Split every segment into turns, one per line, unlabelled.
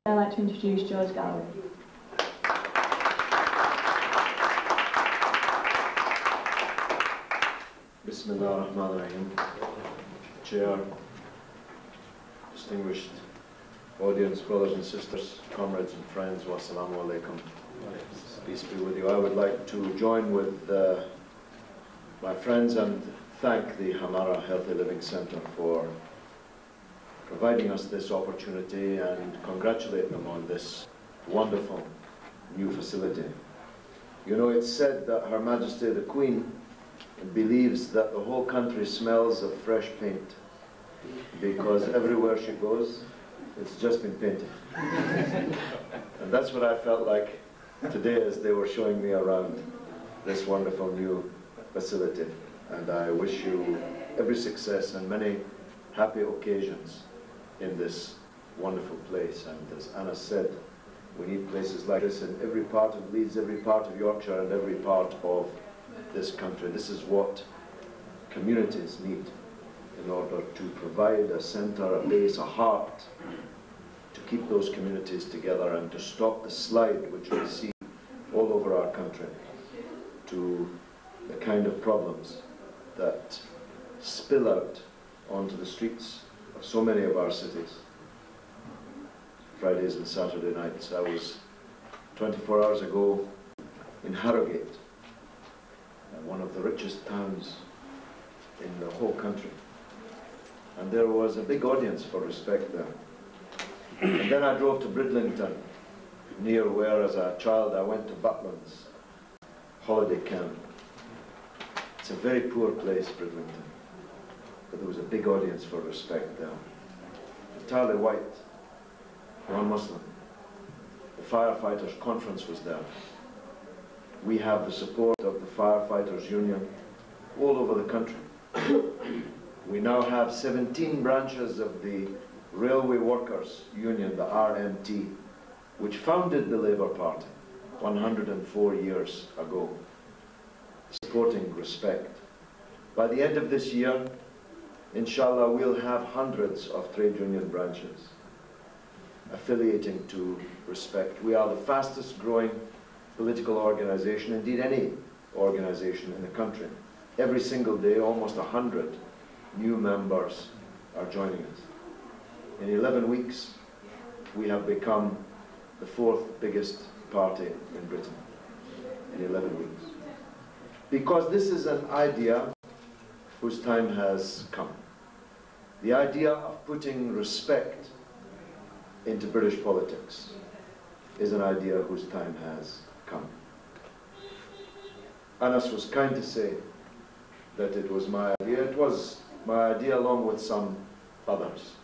I'd like to introduce George Galloway.
Bismillah ar-Rahman ar-Rahim. Chair, distinguished audience, brothers and sisters, comrades and friends, wassalamu alaikum. Peace be with you. I would like to join with my friends and thank the Hamara Healthy Living Centre for providing us this opportunity and congratulate them on this wonderful new facility. You know, it's said that Her Majesty the Queen believes that the whole country smells of fresh paint because everywhere she goes, it's just been painted. And that's what I felt like today as they were showing me around this wonderful new facility. And I wish you every success and many happy occasions in this wonderful place. And as Anna said, we need places like this in every part of Leeds, every part of Yorkshire, and every part of this country. This is what communities need in order to provide a centre, a base, a heart to keep those communities together and to stop the slide which we see all over our country to the kind of problems that spill out onto the streets of so many of our cities. Fridays and Saturday nights. I was 24 hours ago in Harrogate, one of the richest towns in the whole country. And there was a big audience for Respect there. And then I drove to Bridlington, near where as a child I went to Butland's holiday camp. It's a very poor place, Bridlington, but there was a big audience for Respect there. Entirely white, non-Muslim. The firefighters' conference was there. We have the support of the Firefighters Union all over the country. We now have 17 branches of the Railway Workers Union, the RMT, which founded the Labour Party 104 years ago, supporting Respect. By the end of this year, inshallah, we'll have hundreds of trade union branches affiliating to Respect. We are the fastest growing political organization, indeed any organization in the country. Every single day, almost 100 new members are joining us. In 11 weeks, we have become the 4th biggest party in Britain, in 11 weeks. Because this is an idea whose time has come. The idea of putting respect into British politics is an idea whose time has come. Anas was kind to say that it was my idea. It was my idea along with some others.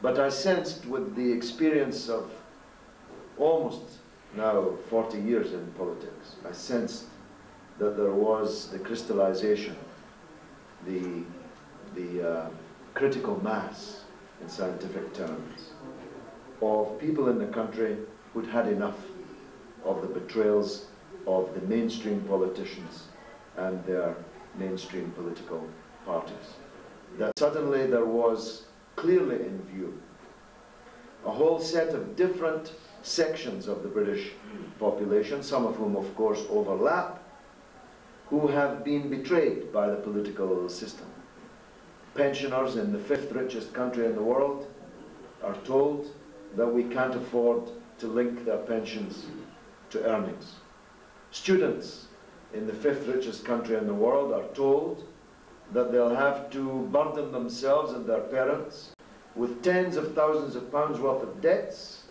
But I sensed with the experience of almost now 40 years in politics, I sensed that there was the crystallization, the critical mass in scientific terms of people in the country who'd had enough of the betrayals of the mainstream politicians and their mainstream political parties. That suddenly there was clearly in view a whole set of different sections of the British population, some of whom of course overlap, who have been betrayed by the political system. Pensioners in the 5th richest country in the world are told that we can't afford to link their pensions to earnings. Students in the 5th richest country in the world are told that they'll have to burden themselves and their parents with tens of thousands of pounds worth of debts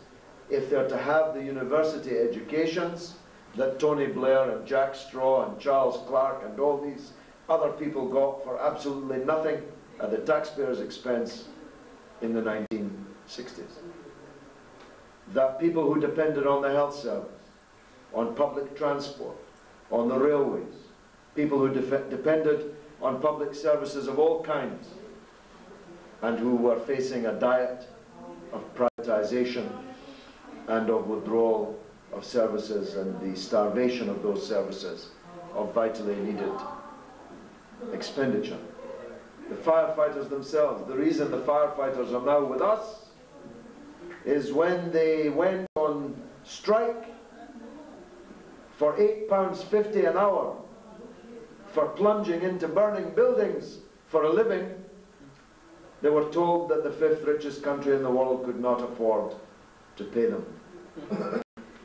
if they're to have the university educations that Tony Blair and Jack Straw and Charles Clarke and all these other people got for absolutely nothing at the taxpayers' expense in the 1960s. That people who depended on the health service, on public transport, on the railways, people who depended on public services of all kinds, and who were facing a diet of privatization and of withdrawal of services and the starvation of those services of vitally needed expenditure. The firefighters themselves, the reason the firefighters are now with us is when they went on strike for £8.50 an hour for plunging into burning buildings for a living. They were told that the fifth richest country in the world could not afford to pay them.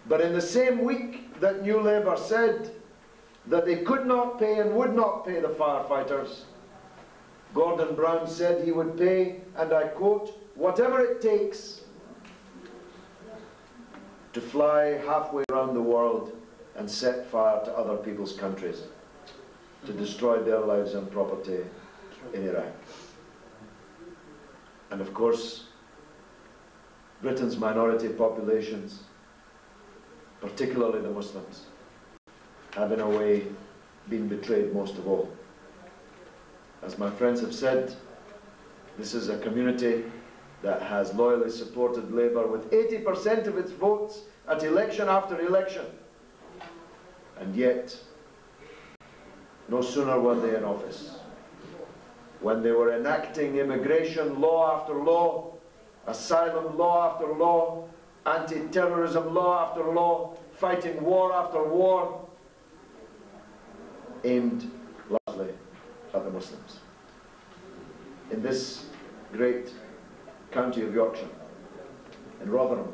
But in the same week that New Labour said that they could not pay and would not pay the firefighters, Gordon Brown said he would pay, and I quote, "whatever it takes to fly halfway around the world and set fire to other people's countries, to destroy their lives and property in Iraq." And of course, Britain's minority populations, particularly the Muslims, have in a way been betrayed most of all. As my friends have said, this is a community that has loyally supported Labour with 80% of its votes at election after election. And yet, no sooner were they in office, when they were enacting immigration law after law, asylum law after law, anti-terrorism law after law, fighting war after war, aimed largely at the Muslims. In this great county of Yorkshire, in Rotherham,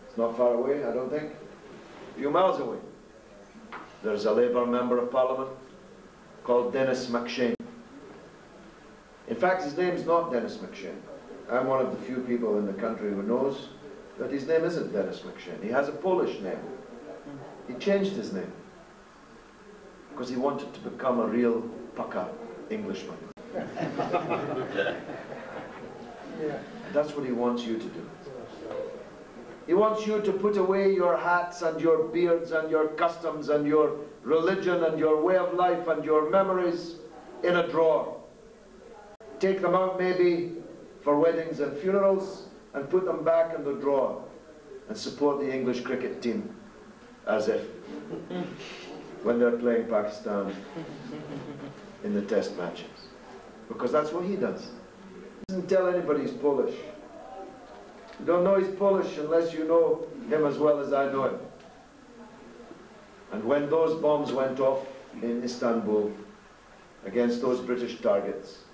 it's not far away, I don't think, a few miles away, there's a Labour Member of Parliament called Dennis McShane. In fact, his name's not Dennis McShane. I'm one of the few people in the country who knows that his name isn't Dennis McShane. He has a Polish name. He changed his name because he wanted to become a real pucka Englishman. That's what he wants you to do. He wants you to put away your hats and your beards and your customs and your religion and your way of life and your memories in a drawer. Take them out maybe for weddings and funerals and put them back in the drawer and support the English cricket team as if when they're playing Pakistan in the test matches. Because that's what he does. He doesn't tell anybody he's Polish. You don't know he's Polish unless you know him as well as I know him. And when those bombs went off in Istanbul against those British targets,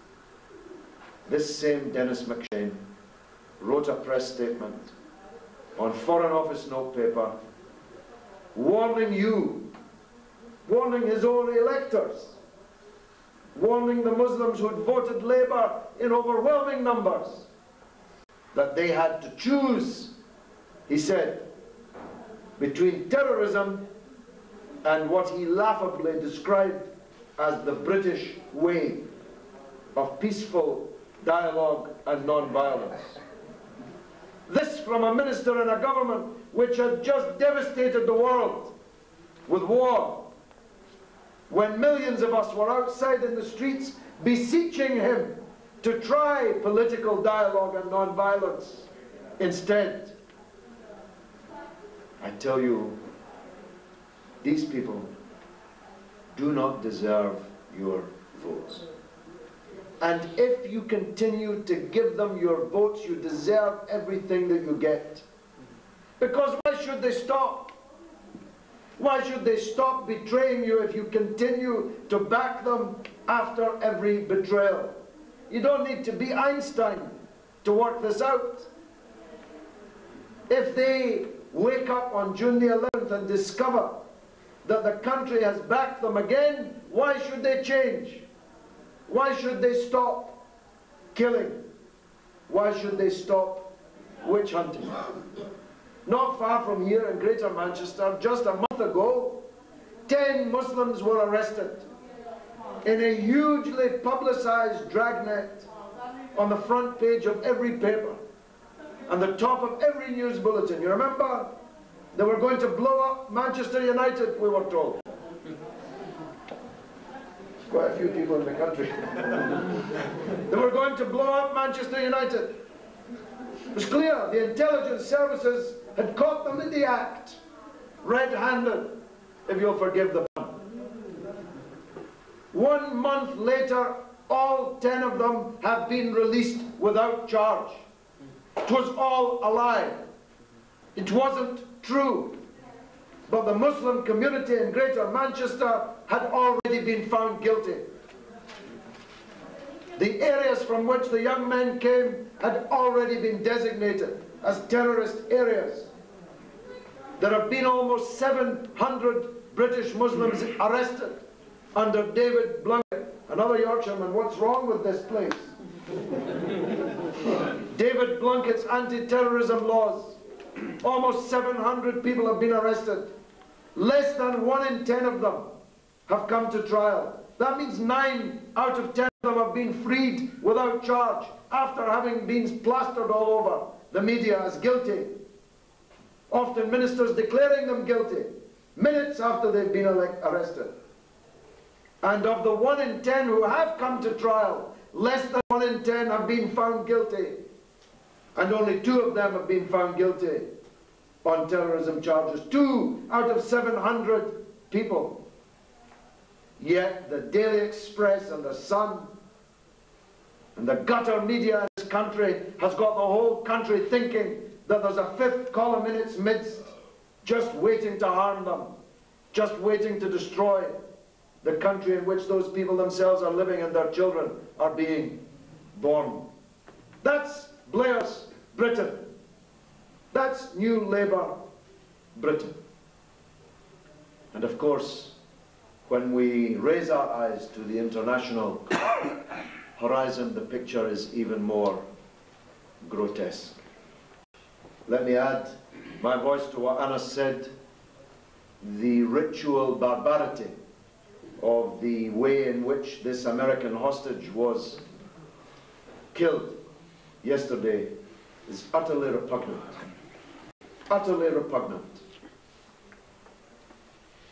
this same Dennis McShane wrote a press statement on Foreign Office notepaper warning you, warning his own electors, warning the Muslims who'd voted Labour in overwhelming numbers, that they had to choose, he said, between terrorism and what he laughably described as the British way of peaceful dialogue and non-violence. This from a minister in a government which had just devastated the world with war, when millions of us were outside in the streets beseeching him to try political dialogue and non-violence instead. I tell you, these people do not deserve your votes. And if you continue to give them your votes, you deserve everything that you get. Because why should they stop? Why should they stop betraying you if you continue to back them after every betrayal? You don't need to be Einstein to work this out. If they wake up on June the 11th and discover that the country has backed them again, why should they change? Why should they stop killing? Why should they stop witch hunting? Not far from here in Greater Manchester, just a month ago, 10 Muslims were arrested in a hugely publicised dragnet on the front page of every paper and the top of every news bulletin. You remember? They were going to blow up Manchester United, we were told. Quite a few people in the country. They were going to blow up Manchester United. It was clear the intelligence services had caught them in the act, red-handed, if you'll forgive the pun. 1 month later, all 10 of them have been released without charge.
It was all a lie. It wasn't true. But the Muslim community in Greater Manchester had already been found guilty. The areas from which the young men came had already been designated as terrorist areas. There have been almost 700 British Muslims arrested under David Blunkett. Another Yorkshireman, what's wrong with this place? David Blunkett's anti-terrorism laws. Almost 700 people have been arrested. Less than 1 in 10 of them have come to trial. That means 9 out of 10 of them have been freed without charge after having been plastered all over the media as guilty. Often ministers declaring them guilty minutes after they've been arrested. And of the 1 in 10 who have come to trial, less than 1 in 10 have been found guilty. And only 2 of them have been found guilty on terrorism charges. 2 out of 700 people. Yet the Daily Express and the Sun and the gutter media in this country has got the whole country thinking that there's a 5th column in its midst, just waiting to harm them, just waiting to destroy the country in which those people themselves are living and their children are being born. That's Blair's Britain. That's New Labour Britain. And of course, when we raise our eyes to the international horizon, the picture is even more grotesque. Let me add my voice to what Anna said. The ritual barbarity of the way in which this American hostage was killed yesterday is utterly repugnant. Utterly repugnant.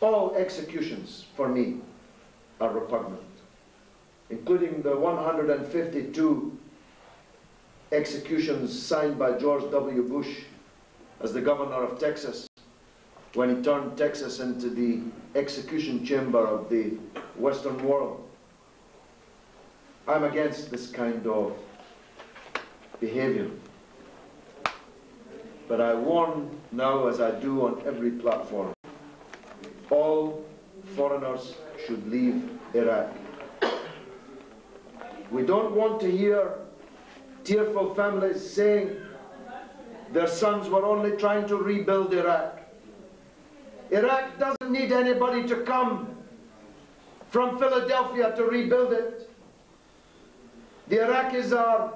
All executions, for me, are repugnant, including the 152 executions signed by George W. Bush as the governor of Texas, when he turned Texas into the execution chamber of the Western world. I'm against this kind of behavior. But I warn now, as I do on every platform, all foreigners should leave Iraq. We don't want to hear tearful families saying their sons were only trying to rebuild Iraq. Iraq doesn't need anybody to come from Philadelphia to rebuild it. The Iraqis are,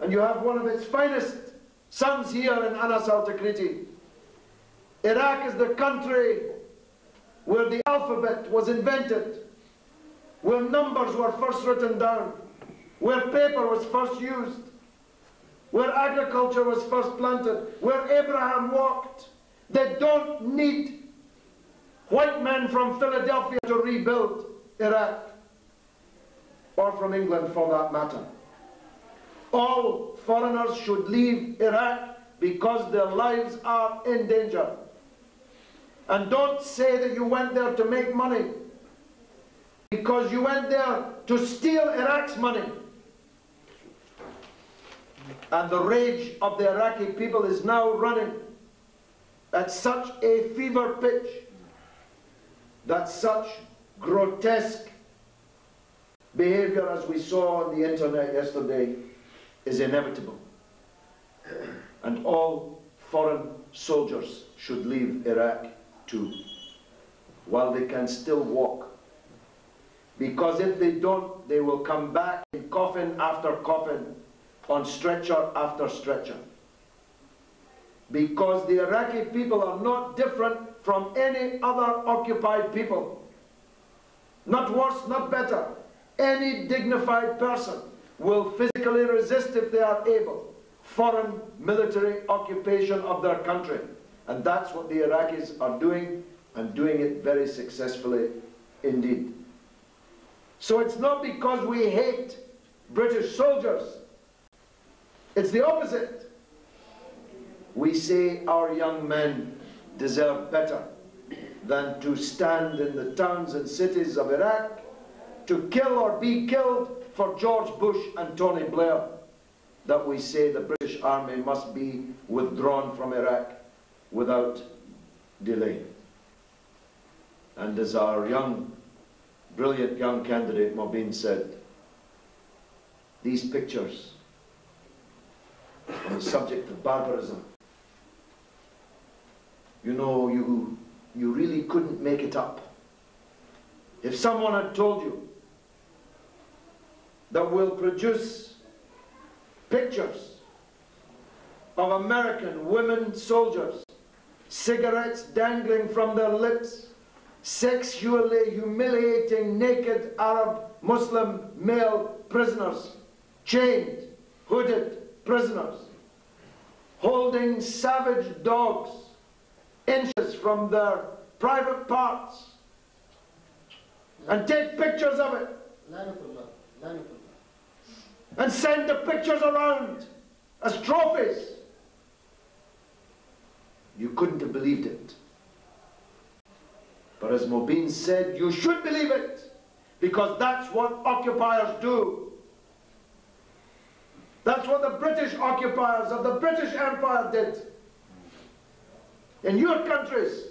and you have one of its finest sons here in Anas al-Takriti. Iraq is the country where the alphabet was invented, where numbers were first written down, where paper was first used, where agriculture was first planted, where Abraham walked. They don't need white men from Philadelphia to rebuild Iraq, or from England for that matter. All foreigners should leave Iraq because their lives are in danger. And don't say that you went there to make money, because you went there to steal Iraq's money. And the rage of the Iraqi people is now running at such a fever pitch that such grotesque behavior as we saw on the internet yesterday is inevitable. And all foreign soldiers should leave Iraq too, while they can still walk. Because if they don't, they will come back in coffin after coffin, on stretcher after stretcher. Because the Iraqi people are not different from any other occupied people. Not worse, not better. Any dignified person will physically resist, if they are able, foreign military occupation of their country. And that's what the Iraqis are doing, and doing it very successfully indeed. So it's not because we hate British soldiers. It's the opposite. We say our young men deserve better than to stand in the towns and cities of Iraq to kill or be killed for George Bush and Tony Blair, that we say the British
British Army must be withdrawn from Iraq without delay. And as our brilliant young candidate Mobeen said, these pictures on the subject of barbarism, you know, you really couldn't make it up. If someone had told you that we'll produce pictures of American women soldiers, cigarettes dangling from their lips, sexually humiliating naked Arab Muslim male prisoners, chained, hooded prisoners, holding savage dogs inches from their private parts, and take pictures of it and send the pictures around as trophies. You couldn't have believed it. But as Mobeen said, you should believe it, because that's what occupiers do. That's what the British occupiers of the British Empire did in your countries.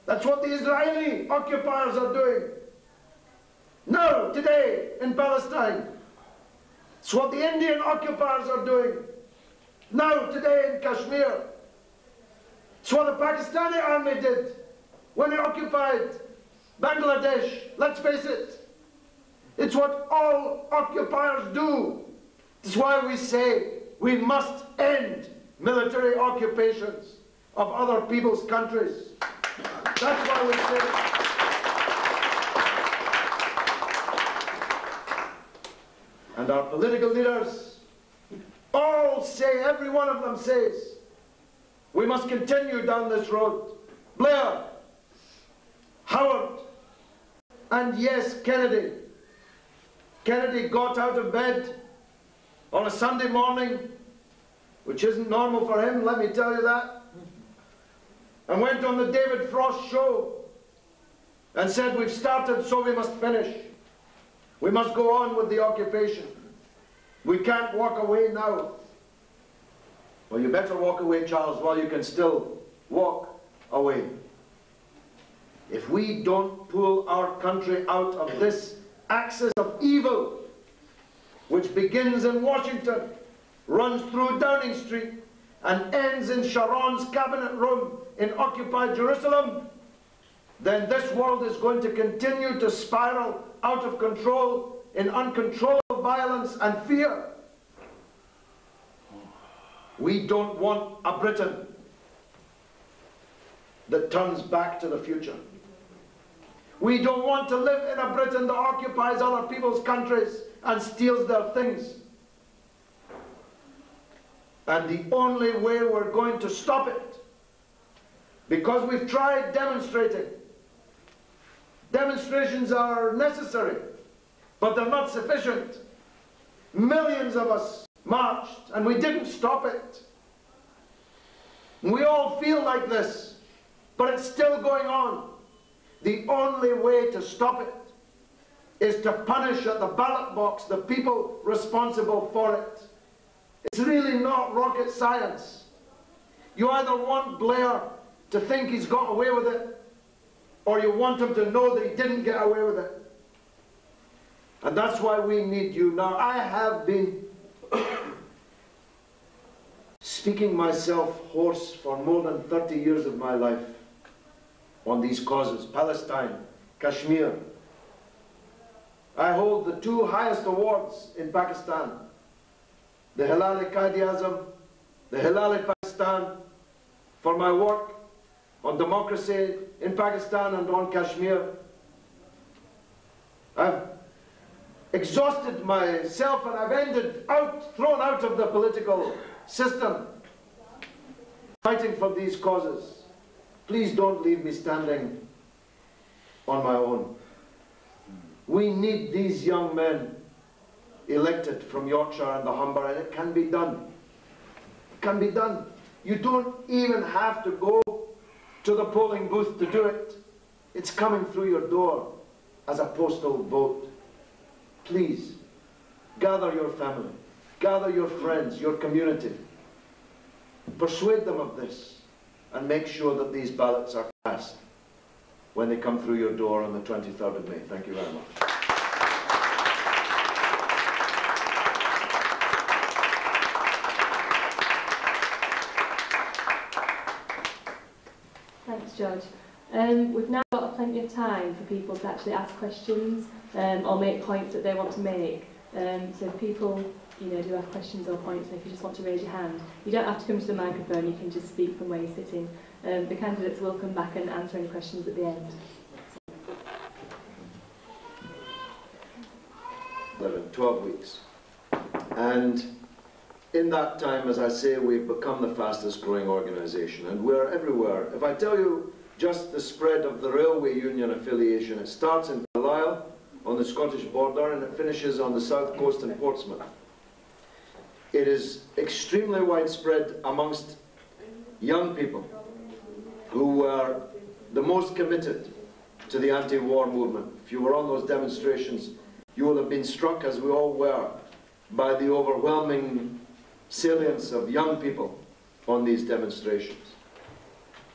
That's what the Israeli occupiers are doing now, today, in Palestine. It's what the Indian occupiers are doing now, today, in Kashmir. It's what the Pakistani army did when it occupied Bangladesh. Let's face it. It's what all occupiers do. It's why we say we must end military occupations of other people's countries. That's why we say it. And our political leaders all say, every one of them says, we must continue down this road. Blair, Howard, and yes, Kennedy. Kennedy got out of bed on a Sunday morning, which isn't normal for him, let me tell you that, and went on the David Frost show and said, we've started, so we must finish. We must go on with the occupation. We can't walk away now. Well, you better walk away, Charles, while you can still walk away. If we don't pull our country out of this axis of evil, which begins in Washington, runs through Downing Street, and ends in Sharon's cabinet room in occupied Jerusalem, then this world is going to continue to spiral out of control in uncontrollable violence and fear. We don't want a Britain that turns back to the future. We don't want to live in a Britain that occupies other people's countries and steals their things. And the only way we're going to stop it, because we've tried demonstrating. Demonstrations are necessary, but they're not sufficient. Millions of us marched, and we didn't stop it. We all feel like this, but it's still going on. The only way to stop it is to punish at the ballot box the people responsible for it. It's really not rocket science. You either want Blair to think he's got away with it, or you want him to know that he didn't get away with it. And that's why we need you. Now, I have been speaking myself hoarse for more than 30 years of my life on these causes: Palestine, Kashmir. I hold the two highest awards in Pakistan: the Hilal-e-Qaid-e-Azam, the Hilal-e-Pakistan, for my work on democracy in Pakistan and on Kashmir. I've exhausted myself and I've thrown out of the political system, fighting for these causes. Please don't leave me standing on my own. We need these young men elected from Yorkshire and the Humber, and it can be done. It can be done. You don't even have to go to the polling booth to do it. It's coming through your door as a postal vote. Please, gather your family,
gather your friends, your community, persuade them of this, and make sure that these ballots are cast when they come through your door on the 23rd of May. Thank you very much.
Thanks, George. We've now got plenty of time for people to actually ask questions or make points that they want to make. So if people do have questions or points, if you just want to raise your hand, you don't have to come to the microphone, you can just speak from where you're sitting. The candidates will come back and answer any questions at the end.
12 weeks. And in that time, as I say, we've become the fastest growing organisation, and we're everywhere. If I tell you just the spread of the railway union affiliation, it starts in Carlisle on the Scottish border and it finishes on the south coast in Portsmouth. It is extremely widespread amongst young people who were the most committed to the anti-war movement. If you were on those demonstrations, you will have been struck, as we all were, by the overwhelming salience of young people on these demonstrations.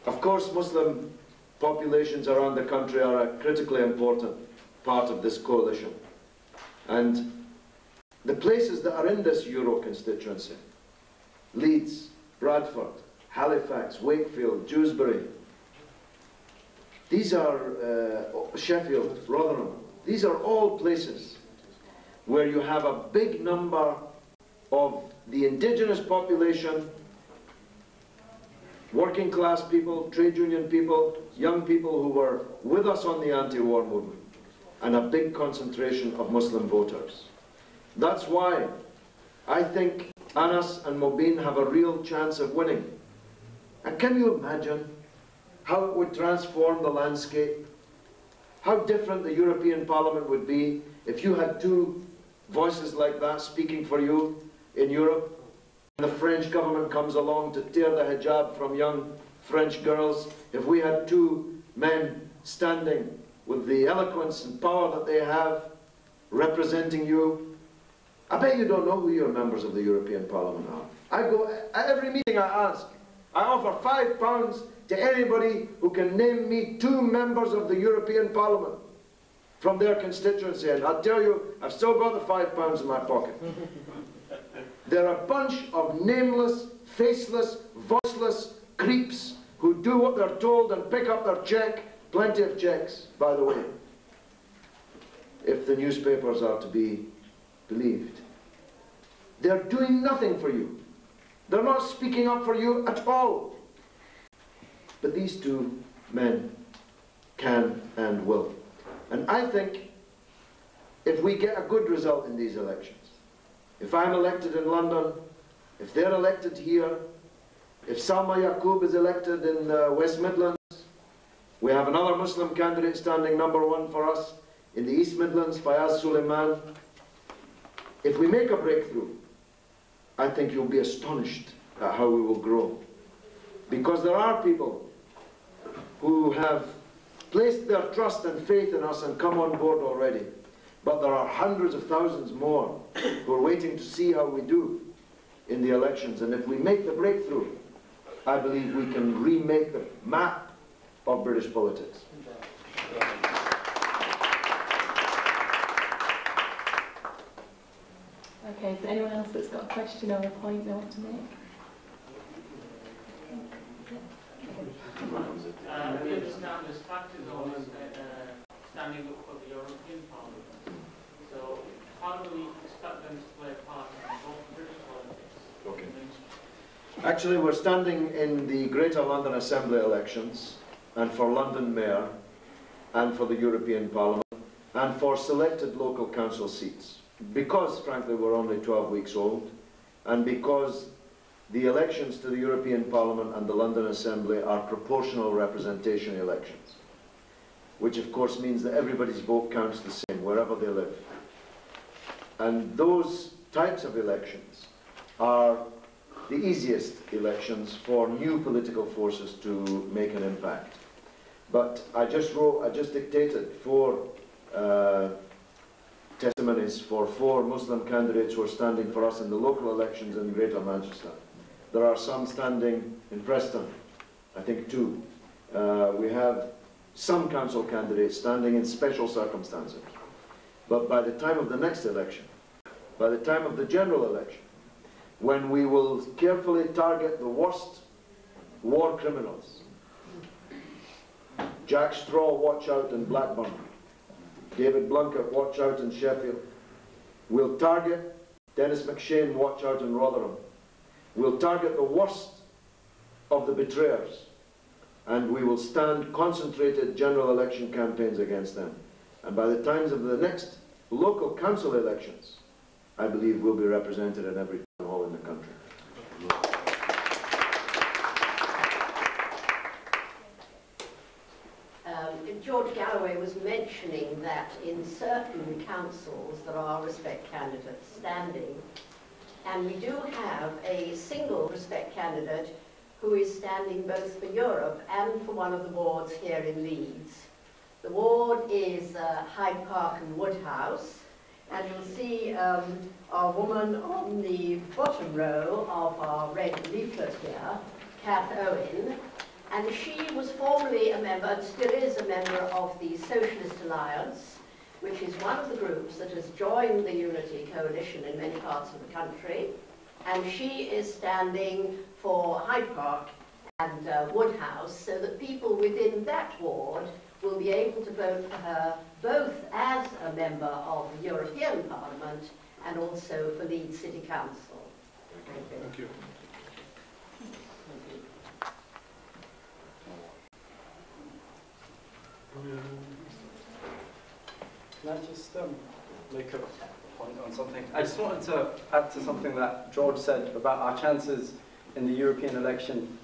Of course, Muslim populations around the country are a critically important part of this coalition. And the places that are in this Euro constituency, Leeds, Bradford, Halifax, Wakefield, Dewsbury, these are Sheffield, Rotherham, these are all places where you have a big number of the indigenous population, working class people, trade union people, young people who were with us on the anti-war movement, and a big concentration of Muslim voters. That's why I think Anas and Mobeen have a real chance of winning. And can you imagine how it would transform the landscape? How different the European Parliament would be if you had two voices like that speaking for you in Europe, and the French government comes along to tear the hijab from young French girls. If we had two men standing with the eloquence and power that they have, representing you, I bet you don't know who your members of the European Parliament are. I go, at every meeting I ask, I offer £5 to anybody who can name me 2 members of the European Parliament from their constituency, and I'll tell you, I've still got the £5 in my pocket. They're a bunch of nameless, faceless, voiceless creeps who do what they're told and pick up their cheque, plenty of cheques, by the way, if the newspapers are to be believed. They're doing nothing for you. They're not speaking up for you at all. But these 2 men can and will. And I think if we get a good result in these elections, if I'm elected in London, if they're elected here, if Salma Yaqub is elected in the West Midlands, we have another Muslim candidate standing #1 for us in the East Midlands, Fayaz Suleiman. If we make a breakthrough, I think you'll be astonished at how we will grow. Because there are people who have placed their trust and faith in us and come on board already. But there are hundreds of thousands more who are waiting to see how we do in the elections. And if we make the breakthrough, I believe we can remake the map of British politics.
Okay, is there anyone else that's got a question or a point they want to make?
We understand this fact is always standing up for the European Parliament. So how do we expect them to play a part in both British politics?
Okay. Actually, we're standing in the Greater London Assembly elections, and for London Mayor, and for the European Parliament, and for selected local council seats. Because, frankly, we're only 12 weeks old, and because the elections to the European Parliament and the London Assembly are proportional representation elections, which of course means that everybody's vote counts the same wherever they live. And those types of elections are the easiest elections for new political forces to make an impact. But I just dictated 4
testimonies for 4 Muslim candidates who are standing for us in the local elections in Greater Manchester. There are some standing in Preston, I think 2. We have some council candidates standing in special circumstances. But by the time of the next election, by the time of the general election, when we will carefully target the worst war criminals, Jack Straw, watch out in Blackburn, David Blunkett, watch out in Sheffield. We'll target Dennis McShane, watch out in Rotherham. We'll target the worst of the betrayers, and we will stand concentrated general election campaigns against them. And by the times of the next local council elections, I believe we'll be represented in every town hall in the country.
George Galloway was mentioning that in certain councils there are respect candidates standing, and we do have a single respect candidate who is standing both for Europe and for one of the wards here in Leeds. The ward is Hyde Park and Woodhouse, and you'll see our woman on the bottom row of our red leaflet here, Kath Owen. And she was formerly a member, and still is a member, of the Socialist Alliance, which is one of the groups that has joined the Unity Coalition in many parts of the country. And she is standing for Hyde Park and Woodhouse, so that people within that ward will be able to vote for her both as a member of the European Parliament and also for Leeds City Council. Thank you.
Thank you.
Can I just make a point on something? I just wanted to add to something that George said about our chances in the European election.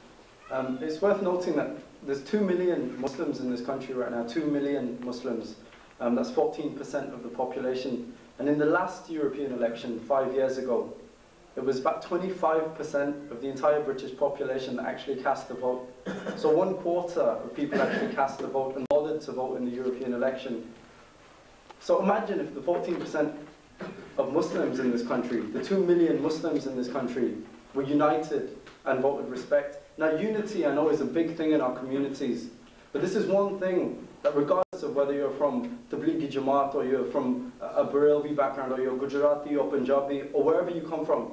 It's worth noting that there's 2 million Muslims in this country right now, 2 million Muslims. That's 14% of the population. And in the last European election, 5 years ago, it was about 25% of the entire British population that actually cast the vote. So 1/4 of people actually cast the vote and bothered to vote in the European election. So imagine if the 14% of Muslims in this country, the 2 million Muslims in this country, were united and voted respect. Now unity, I know, is a big thing in our communities, but this is one thing that regardless of whether you're from Tablighi Jamaat or you're from a Barelvi background or you're Gujarati or Punjabi or wherever you come from,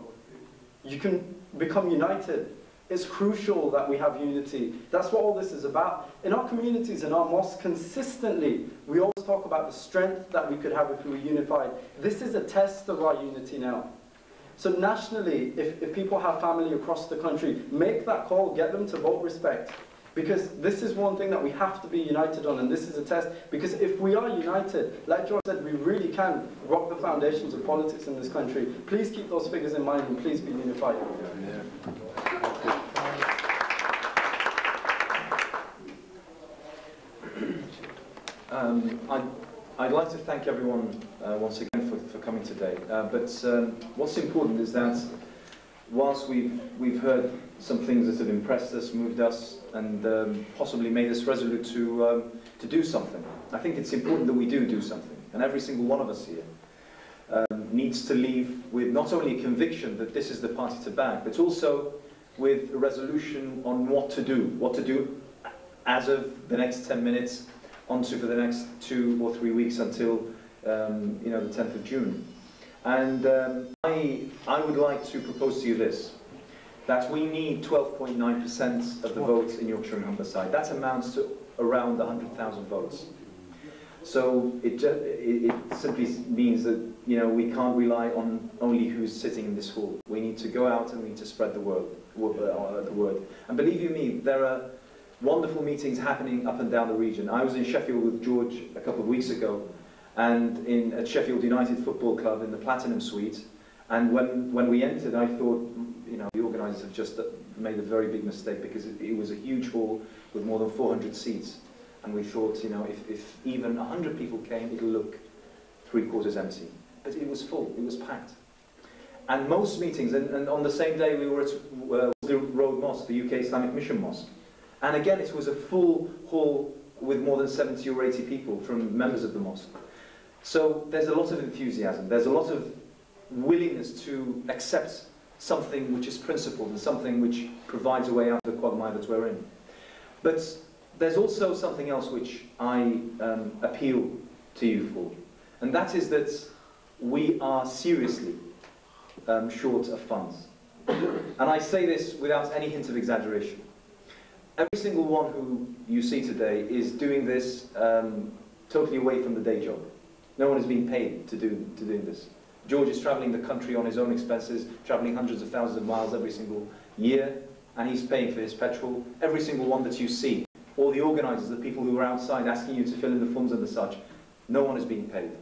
you can become united. It's crucial that we have unity. That's what all this is about. In our communities, in our mosques, consistently, we always talk about the strength that we could have if we were unified. This is a test of our unity now. So nationally, if people have family across the country, make that call, get them to vote respect. Because this is one thing that we have to be united on, and this is a test. Because if we are united, like George said, we really can rock the foundations of politics in this country. Please keep those figures in mind and please be unified.
I'd like to thank everyone once again for coming today. But what's important is that whilst we've heard some things that have impressed us, moved us, and possibly made us resolute to do something, I think it's important that we do something. And every single one of us here needs to leave with not only a conviction that this is the party to back, but also with a resolution on what to do as of the next 10 minutes, onto for the next 2 or 3 weeks until the 10th of June. And I would like to propose to you this, that we need 12.9% of the votes in Yorkshire and Humberside. That amounts to around 100,000 votes. So it simply means that we can't rely on only who's sitting in this hall. We need to go out and we need to spread the word. And believe you me, there are wonderful meetings happening up and down the region. I was in Sheffield with George a couple of weeks ago, and at Sheffield United Football Club in the Platinum Suite. And when we entered, I thought, the organisers have just made a very big mistake, because it was a huge hall with more than 400 seats. And we thought, if even 100 people came, it'll look 3/4 empty. But it was full, it was packed. And most meetings, and on the same day we were at the Road Mosque, the UK Islamic Mission Mosque. And again, it was a full hall with more than 70 or 80 people from members of the mosque. So there's a lot of enthusiasm, there's a lot of willingness to accept something which is principled and something which provides a way out of the quagmire that we're in. But there's also something else which I appeal to you for, and that is that we are seriously short of funds. And I say this without any hint of exaggeration. Every single one who you see today is doing this totally away from the day job. No one is being paid to do this. George is travelling the country on his own expenses, travelling hundreds of thousands of miles every single year, and he's paying for his petrol. Every single one that you see, all the organisers, the people who are outside asking you to fill in the forms and the such, no one is being paid.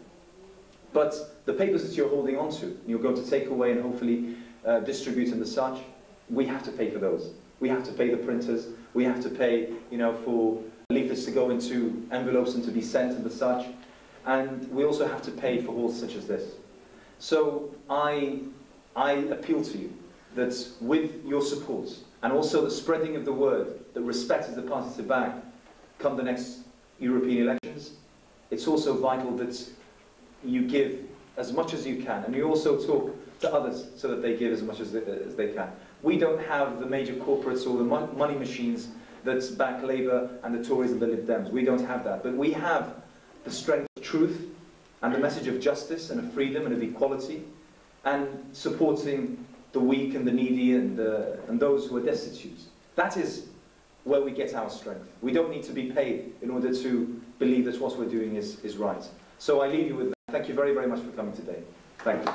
But the papers that you're holding on to, you're going to take away and hopefully distribute and the such, we have to pay for those. We have to pay the printers, we have to pay, you know, for leaflets to go into envelopes and to be sent and the such, and we also have to pay for halls such as this. So I appeal to you that with your support and also the spreading of the word that respect is the party to back come the next European elections, it's also vital that you give as much as you can, and you also talk to others so that they give as much as they can. We don't have the major corporates or the money machines that back Labour and the Tories and the Lib Dems. We don't have that, but we have the strength of truth and the message of justice and of freedom and of equality, and supporting the weak and the needy and those who are destitute. That is where we get our strength. We don't need to be paid in order to believe that what we're doing is right. So I leave you with that. Thank you very, very much for coming today. Thank you.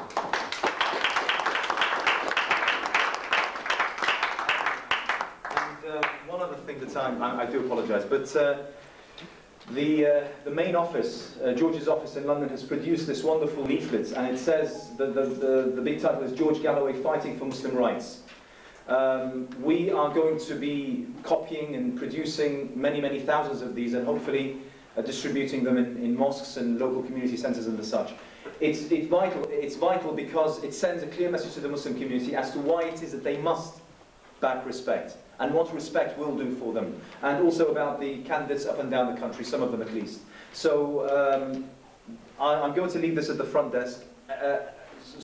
And one other thing that I do apologise, but the main office, George's office in London, has produced this wonderful leaflet, and it says, the big title is George Galloway Fighting for Muslim Rights. We are going to be copying and producing many, many thousands of these, and hopefully distributing them in mosques and local community centres and the such. It's vital because it sends a clear message to the Muslim community as to why it is that they must back respect, and what respect will do for them, and also about the candidates up and down the country, some of them at least. So I'm going to leave this at the front desk.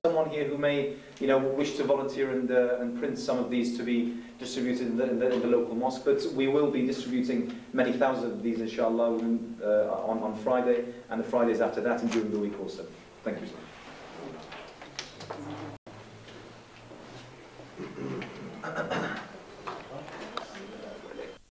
Someone here who may, you know, wish to volunteer and print some of these to be distributed in the local mosque, but we will be distributing many thousands of these, inshallah, on Friday and the Fridays after that and during the week also. Thank you.